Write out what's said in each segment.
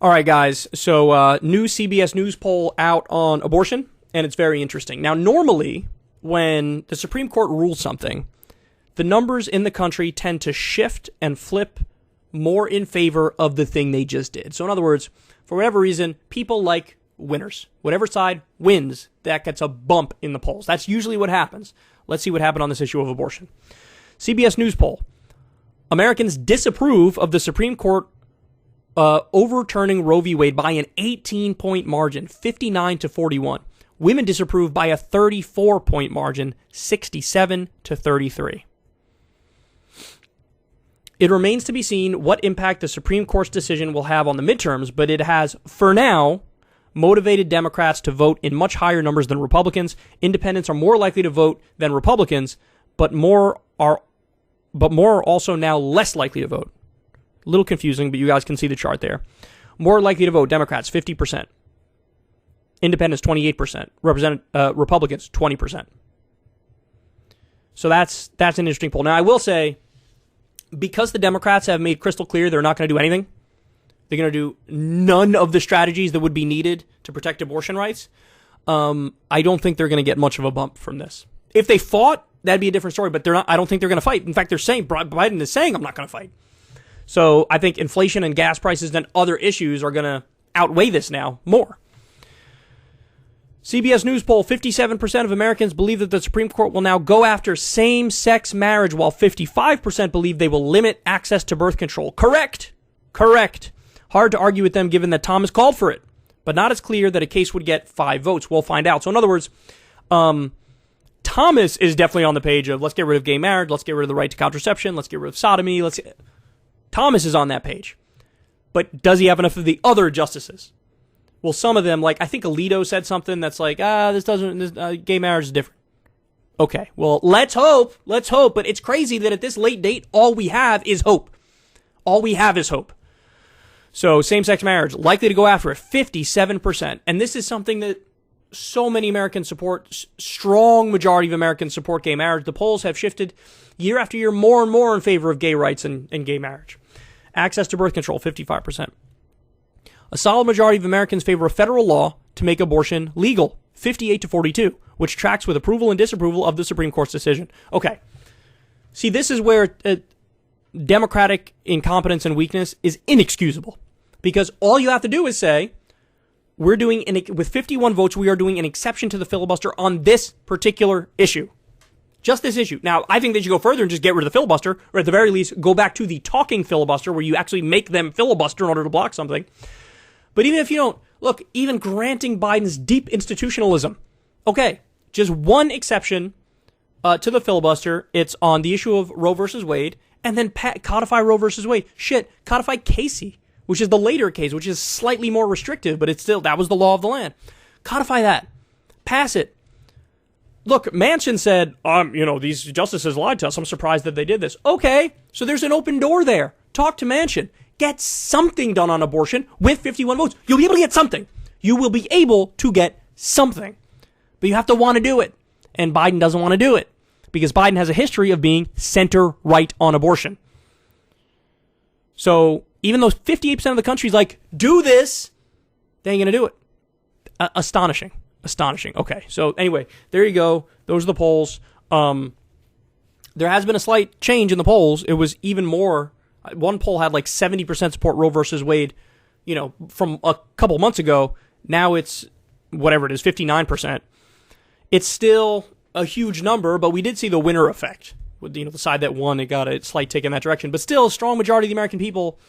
All right, guys. So, new CBS News poll out on abortion, and it's very interesting. Now, normally, when the Supreme Court rules something, the numbers in the country tend to shift and flip more in favor of the thing they just did. So, in other words, for whatever reason, people like winners. Whatever side wins, that gets a bump in the polls. That's usually what happens. Let's see what happened on this issue of abortion. CBS News poll. Americans disapprove of the Supreme Court overturning Roe v. Wade by an 18-point margin, 59-41. Women disapprove by a 34-point margin, 67-33. It remains to be seen what impact the Supreme Court's decision will have on the midterms, but it has, for now, motivated Democrats to vote in much higher numbers than Republicans. Independents are more likely to vote than Republicans, but more are also now less likely to vote. A little confusing, but you guys can see the chart there. More likely to vote, Democrats, 50%. Independents, 28%. Republicans, 20%. So that's an interesting poll. Now, I will say, because the Democrats have made crystal clear they're not going to do anything, they're going to do none of the strategies that would be needed to protect abortion rights, I don't think they're going to get much of a bump from this. If they fought, that'd be a different story, but they're not. I don't think they're going to fight. In fact, Biden is saying, I'm not going to fight. So I think inflation and gas prices and other issues are going to outweigh this now more. CBS News poll, 57% of Americans believe that the Supreme Court will now go after same-sex marriage, while 55% believe they will limit access to birth control. Correct. Hard to argue with them given that Thomas called for it, but not as clear that a case would get 5 votes. We'll find out. So in other words, Thomas is definitely on the page of let's get rid of gay marriage, let's get rid of the right to contraception, let's get rid of sodomy. Thomas is on that page. But does he have enough of the other justices? Well, some of them, like I think Alito said something that's like, gay marriage is different. Okay, well, let's hope, but it's crazy that at this late date, all we have is hope. So same-sex marriage, likely to go after it, 57%. And this is something that so many Americans support, strong majority of Americans support gay marriage. The polls have shifted year after year more and more in favor of gay rights and gay marriage. Access to birth control, 55%. A solid majority of Americans favor a federal law to make abortion legal, 58-42, which tracks with approval and disapproval of the Supreme Court's decision. Okay. See, this is where Democratic incompetence and weakness is inexcusable. Because all you have to do is say, with 51 votes, we are doing an exception to the filibuster on this particular issue. Just this issue. Now, I think they should go further and just get rid of the filibuster, or at the very least, go back to the talking filibuster where you actually make them filibuster in order to block something. But even if you don't, look, even granting Biden's deep institutionalism, okay, just one exception to the filibuster. It's on the issue of Roe versus Wade, and then codify Roe versus Wade. Codify Casey, which is the later case, which is slightly more restrictive, but it's still, that was the law of the land. Codify that. Pass it. Look, Manchin said, these justices lied to us. I'm surprised that they did this. Okay, so there's an open door there. Talk to Manchin. Get something done on abortion with 51 votes. You'll be able to get something. You will be able to get something. But you have to want to do it. And Biden doesn't want to do it. Because Biden has a history of being center-right on abortion. So even though 58% of the country is like, do this, they ain't going to do it. Astonishing. Okay, so anyway, there you go. Those are the polls. There has been a slight change in the polls. It was even more. One poll had like 70% support Roe versus Wade, from a couple months ago. Now it's whatever it is, 59%. It's still a huge number, but we did see the winner effect. With the side that won, it got a slight tick in that direction. But still, a strong majority of the American people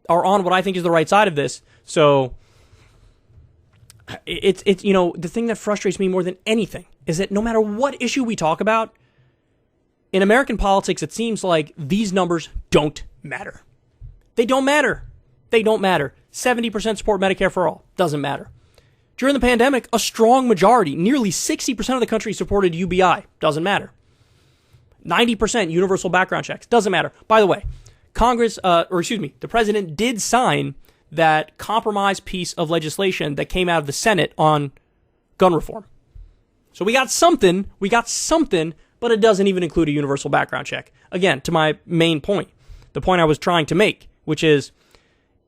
are on what I think is the right side of this. So it's the thing that frustrates me more than anything is that no matter what issue we talk about, in American politics, it seems like these numbers don't matter. They don't matter. 70% support Medicare for all. Doesn't matter. During the pandemic, a strong majority, nearly 60% of the country supported UBI. Doesn't matter. 90% universal background checks. Doesn't matter. By the way, the president did sign that compromise piece of legislation that came out of the Senate on gun reform. So we got something, but it doesn't even include a universal background check. Again, to my main point, the point I was trying to make, which is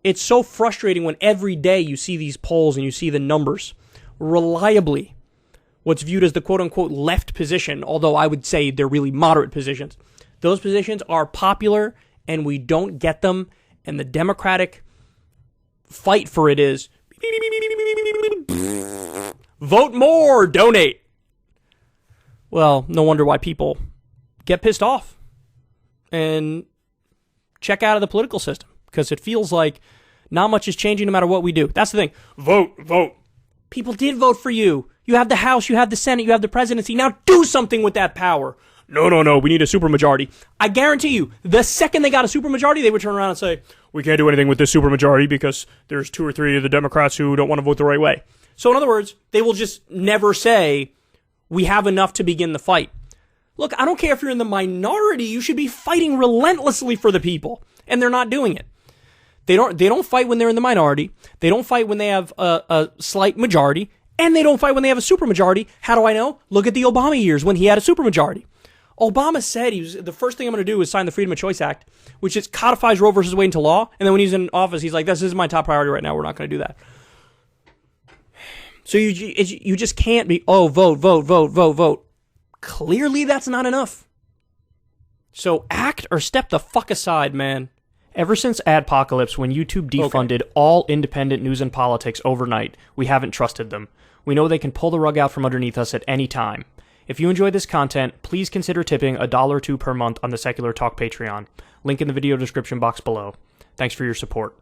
it's so frustrating when every day you see these polls and you see the numbers. Reliably, what's viewed as the quote-unquote left position, although I would say they're really moderate positions, those positions are popular and we don't get them, and the Democratic fight for it is vote more, donate. Well, no wonder why people get pissed off and check out of the political system, because it feels like not much is changing no matter what we do. That's the thing. Vote, vote. People did vote for you. You have the House, you have the Senate, you have the presidency. Now do something with that power. No, we need a supermajority. I guarantee you, the second they got a supermajority, they would turn around and say, we can't do anything with this supermajority because there's 2 or 3 of the Democrats who don't want to vote the right way. So in other words, they will just never say, we have enough to begin the fight. Look, I don't care if you're in the minority, you should be fighting relentlessly for the people. And they're not doing it. They don't fight when they're in the minority. They don't fight when they have a slight majority. And they don't fight when they have a supermajority. How do I know? Look at the Obama years when he had a supermajority. Obama said the first thing I'm going to do is sign the Freedom of Choice Act, which is codifies Roe versus Wade into law. And then when he's in office, he's like, this is my top priority right now. We're not going to do that. So you just can't be, vote. Clearly that's not enough. So act or step the fuck aside, man. Ever since Adpocalypse, when YouTube defunded all independent news and politics overnight, we haven't trusted them. We know they can pull the rug out from underneath us at any time. If you enjoy this content, please consider tipping $1 or $2 per month on the Secular Talk Patreon. Link in the video description box below. Thanks for your support.